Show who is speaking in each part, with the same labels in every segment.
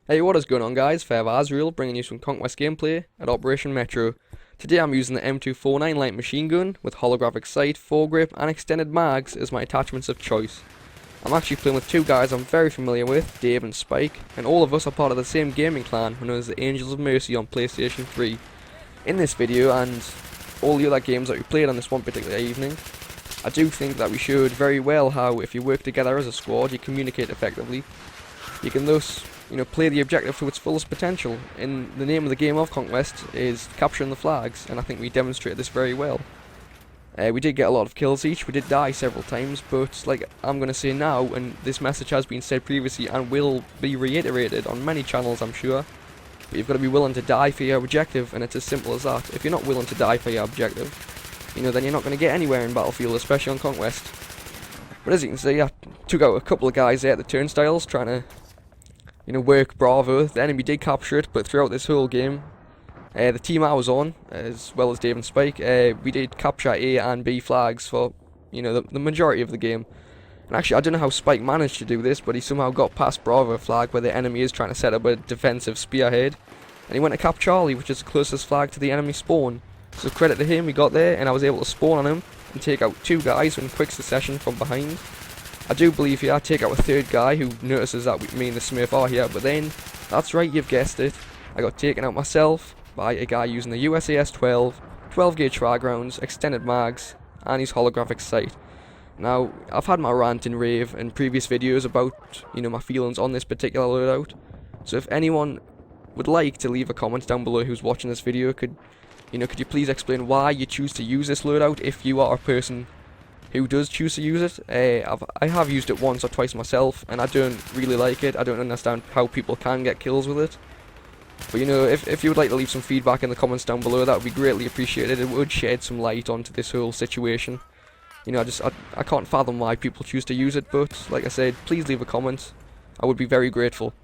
Speaker 1: Hey, what is going on guys? ForeverAzrael bringing you some Conquest gameplay at Operation Metro. Today I'm using the M249 light machine gun with holographic sight, foregrip and extended mags as my attachments of choice. I'm actually playing with two guys I'm very familiar with, Dave and Spike, and all of us are part of the same gaming clan known as the Angels of Mercy on PlayStation 3. In this video and all the other games that we played on this one particular evening, I do think that we showed very well how if you work together as a squad you communicate effectively. You can thus play the objective to its fullest potential. In the name of the game of Conquest is capturing the flags, and I think we demonstrated this very well. We did get a lot of kills each, we did die several times, but like I'm going to say now, and this message has been said previously and will be reiterated on many channels I'm sure, but you've got to be willing to die for your objective, and it's as simple as that. If you're not willing to die for your objective, then you're not going to get anywhere in Battlefield, especially on Conquest. But as you can see, I took out a couple of guys there at the turnstiles trying to work Bravo. The enemy did capture it, but throughout this whole game, the team I was on, as well as Dave and Spike, we did capture A and B flags for, the majority of the game. And actually, I don't know how Spike managed to do this, but he somehow got past Bravo flag where the enemy is trying to set up a defensive spearhead. And he went to Cap Charlie, which is the closest flag to the enemy spawn. So credit to him, he got there, and I was able to spawn on him and take out two guys in quick succession from behind. I do believe here I take out a third guy who notices that me and the Smurf are here, but then, that's right, you've guessed it, I got taken out myself by a guy using the USAS-12, 12 gauge frag rounds, extended mags, and his holographic sight. Now, I've had my rant and rave in previous videos about, my feelings on this particular loadout, so if anyone would like to leave a comment down below who's watching this video, could you please explain why you choose to use this loadout if you are a person who does choose to use it. I have used it once or twice myself, and I don't really like it. I don't understand how people can get kills with it. But if you would like to leave some feedback in the comments down below, that would be greatly appreciated. It would shed some light onto this whole situation. I can't fathom why people choose to use it, but like I said, please leave a comment. I would be very grateful.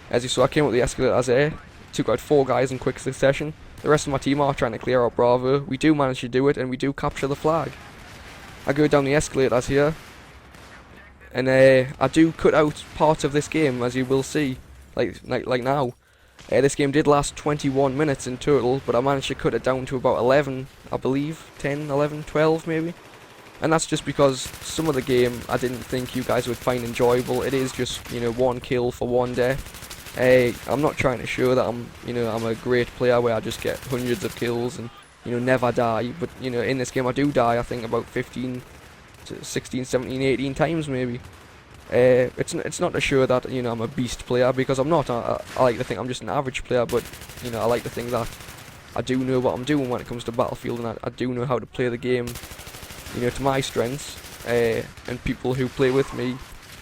Speaker 1: As you saw, I came up with the escalators there, took out 4 guys in quick succession. The rest of my team are trying to clear out Bravo. We do manage to do it, and we do capture the flag. I go down the escalators here, and I do cut out parts of this game, as you will see, like now. This game did last 21 minutes in total, but I managed to cut it down to about 11, I believe, 10, 11, 12 maybe. And that's just because some of the game I didn't think you guys would find enjoyable. It is just, one kill for one death. I'm not trying to show that I'm a great player where I just get hundreds of kills and never die, but in this game I do die, I think about 15 to 16, 17, 18 times maybe. It's not to show that I'm a beast player, because I'm not. I like to think I'm just an average player, but I like to think that I do know what I'm doing when it comes to Battlefield, and I do know how to play the game to my strengths, and people who play with me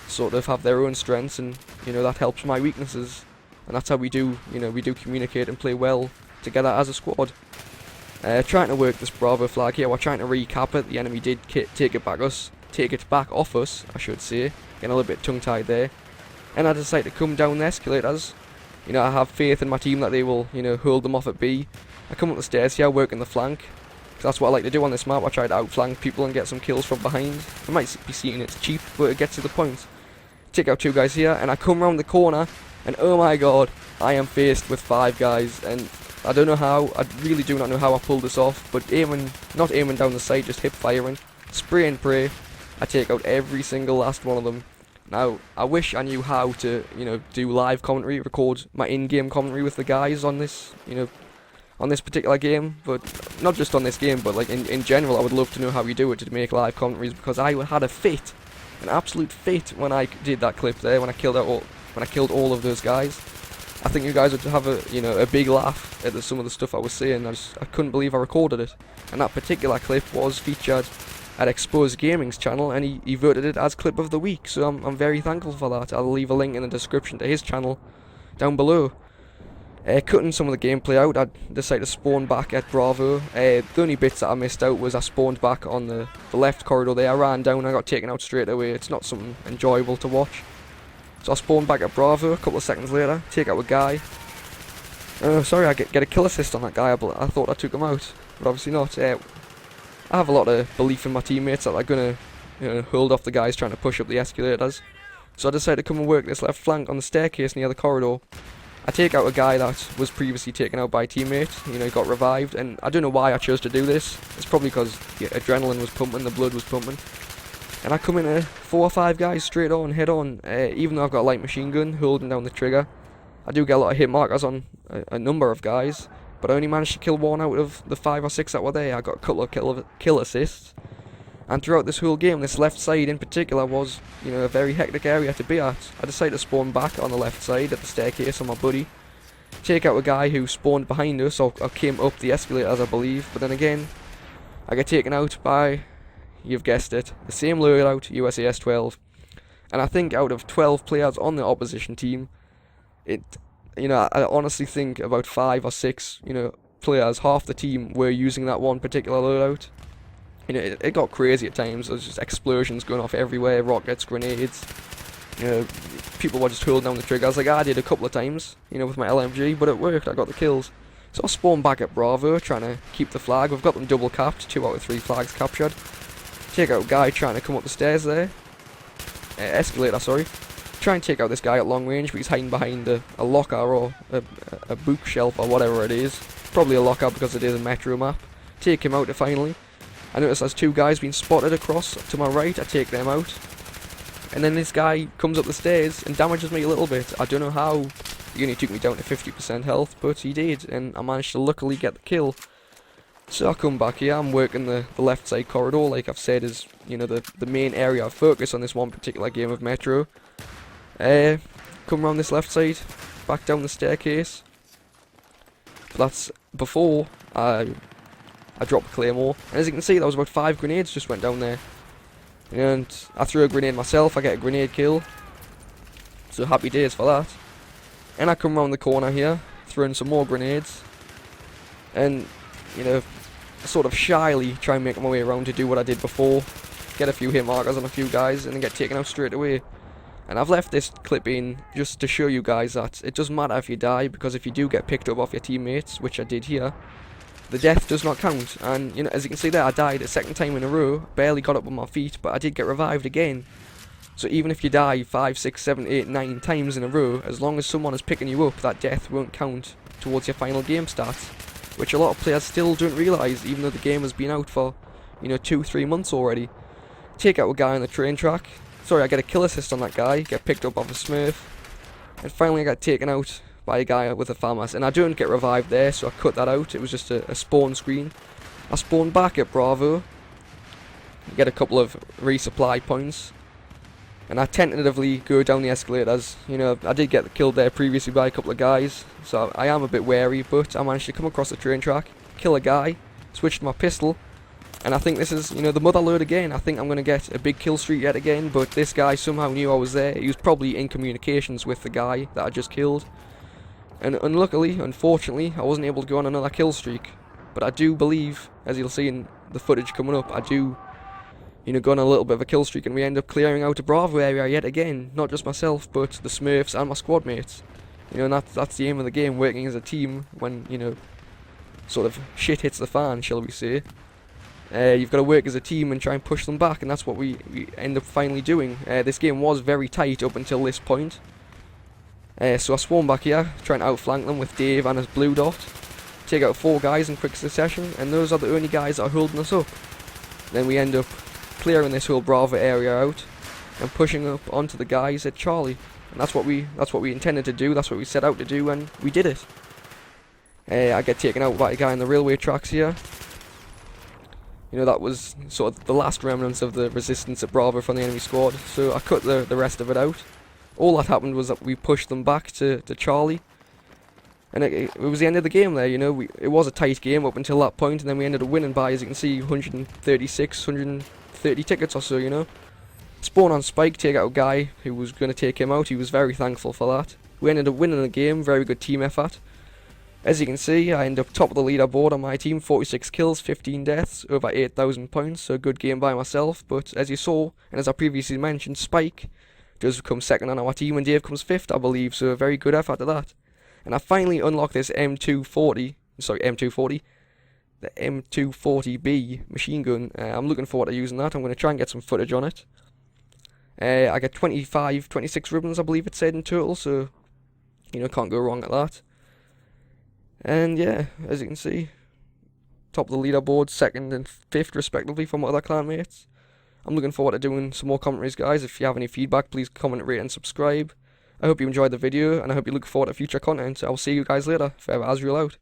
Speaker 1: sort of have their own strengths, and that helps my weaknesses, and that's how we do communicate and play well together as a squad. Trying to work this Bravo flag here. We're trying to recap it. The enemy did take it back off us, I should say. Getting a little bit tongue-tied there. And I decide to come down the escalators. I have faith in my team that they will, hold them off at B. I come up the stairs here, working the flank. That's what I like to do on this map. I try to outflank people and get some kills from behind. I might be seeing it's cheap, but it gets to the point. Take out 2 guys here, and I come round the corner, and oh my god, I am faced with 5 guys, and I don't know how, I really do not know how I pulled this off, but not aiming down the sight, just hip firing, spray and pray, I take out every single last one of them. Now, I wish I knew how to, do live commentary, record my in-game commentary with the guys on this, on this particular game, but not just on this game, but like in general, I would love to know how you do it to make live commentaries, because I had a fit, an absolute fit when I did that clip there, when I killed all of those guys. I think you guys would have a big laugh at some of the stuff I was saying. I couldn't believe I recorded it. And that particular clip was featured at Exposed Gaming's channel, and he voted it as clip of the week. So I'm very thankful for that. I'll leave a link in the description to his channel down below. Cutting some of the gameplay out, I decided to spawn back at Bravo. The only bits that I missed out was I spawned back on the left corridor there. I ran down, I got taken out straight away. It's not something enjoyable to watch. So I spawned back at Bravo a couple of seconds later, take out a guy. Sorry, I get a kill assist on that guy. I thought I took him out, but obviously not. I have a lot of belief in my teammates that they're gonna hold off the guys trying to push up the escalators. So I decided to come and work this left flank on the staircase near the corridor. I take out a guy that was previously taken out by a teammate, you know, he got revived, and I don't know why I chose to do this. It's probably because the adrenaline was pumping, the blood was pumping. And I come in at 4 or 5 guys straight on, head on, even though I've got a light machine gun holding down the trigger. I do get a lot of hit markers on a number of guys, but I only managed to kill 1 out of the 5 or 6 that were there. I got a couple of kill assists. And throughout this whole game, this left side in particular was, you know, a very hectic area to be at. I decided to spawn back on the left side at the staircase on my buddy. Take out a guy who spawned behind us, or came up the escalators I believe, but then again, I get taken out by, you've guessed it, the same loadout, USAS 12. And I think out of 12 players on the opposition team, I honestly think about 5 or 6, you know, players, half the team were using that one particular loadout. You know, it got crazy at times. There was just explosions going off everywhere, rockets, grenades. You know, people were just holding down the triggers like I did a couple of times, you know, with my LMG, but it worked. I got the kills. So I spawned back at Bravo, trying to keep the flag. We've got them double capped, 2 out of 3 flags captured. Take out a guy trying to come up the stairs there. Escalator, sorry. Try and take out this guy at long range, but he's hiding behind a locker or a bookshelf or whatever it is. Probably a locker because it is a metro map. Take him out finally. I notice there's 2 guys being spotted across to my right. I take them out. And then this guy comes up the stairs and damages me a little bit. I don't know how. He only took me down to 50% health, but he did. And I managed to luckily get the kill. So I come back here. I'm working the left side corridor, like I've said, is, you know, the main area of focus on this one particular game of Metro. Come around this left side, back down the staircase. That's before I dropped a claymore, and as you can see, that was about 5 grenades just went down there. And I threw a grenade myself, I get a grenade kill. So happy days for that. And I come around the corner here, throwing some more grenades. And, you know, sort of shyly try and make my way around to do what I did before. Get a few hit markers on a few guys, and then get taken out straight away. And I've left this clip in just to show you guys that it doesn't matter if you die, because if you do get picked up off your teammates, which I did here, the death does not count. And, you know, as you can see there, I died a second time in a row, barely got up on my feet, but I did get revived again. So even if you die 5, 6, 7, 8, 9 times in a row, as long as someone is picking you up, that death won't count towards your final game stats, which a lot of players still don't realise, even though the game has been out for, you know, 2-3 months already. Take out a guy on the train track. Sorry, I get a kill assist on that guy, get picked up off a smurf, and finally I got taken out by a guy with a FAMAS, and I don't get revived there, so I cut that out. It was just a spawn screen. I spawned back at Bravo, get a couple of resupply points, and I tentatively go down the escalators. You know, I did get killed there previously by a couple of guys, so I am a bit wary, but I managed to come across the train track, kill a guy, switch to my pistol, and I think this is, you know, the mother load again. I think I'm going to get a big kill streak yet again, but this guy somehow knew I was there. He was probably in communications with the guy that I just killed. And unfortunately, I wasn't able to go on another kill streak. But I do believe, as you'll see in the footage coming up, I do, you know, go on a little bit of a kill streak, and we end up clearing out a Bravo area yet again. Not just myself, but the Smurfs and my squad mates. You know, and that's the aim of the game, working as a team when, you know, sort of shit hits the fan, shall we say. You've got to work as a team and try and push them back, and that's what we end up finally doing. This game was very tight up until this point. So I spawn back here, trying to outflank them with Dave and his blue dot. Take out 4 guys in quick succession, and those are the only guys that are holding us up. Then we end up clearing this whole Bravo area out and pushing up onto the guys at Charlie. And that's what we intended to do, that's what we set out to do, and we did it. I get taken out by a guy on the railway tracks here. You know, that was sort of the last remnants of the resistance at Bravo from the enemy squad, so I cut the rest of it out. All that happened was that we pushed them back to Charlie, and it was the end of the game there. You know, it was a tight game up until that point, and then we ended up winning by, as you can see, 136, 130 tickets or so, you know. Spawn on Spike, take out a guy who was going to take him out. He was very thankful for that. We ended up winning the game, very good team effort. As you can see, I end up top of the leaderboard on my team, 46 kills, 15 deaths, over 8,000 points, so a good game by myself. But as you saw, and as I previously mentioned, Spike does come second on our team, and Dave comes 5th, I believe, so a very good effort at that. And I finally unlocked this M240, the M240B machine gun. I'm looking forward to using that. I'm going to try and get some footage on it. I get 26 ribbons, I believe it said in total, so, can't go wrong at that. And yeah, as you can see, top of the leaderboard, 2nd and 5th respectively for my other clanmates. I'm looking forward to doing some more commentaries, guys. If you have any feedback, please comment, rate, and subscribe. I hope you enjoyed the video, and I hope you look forward to future content. I'll see you guys later. ForeverAzrael out.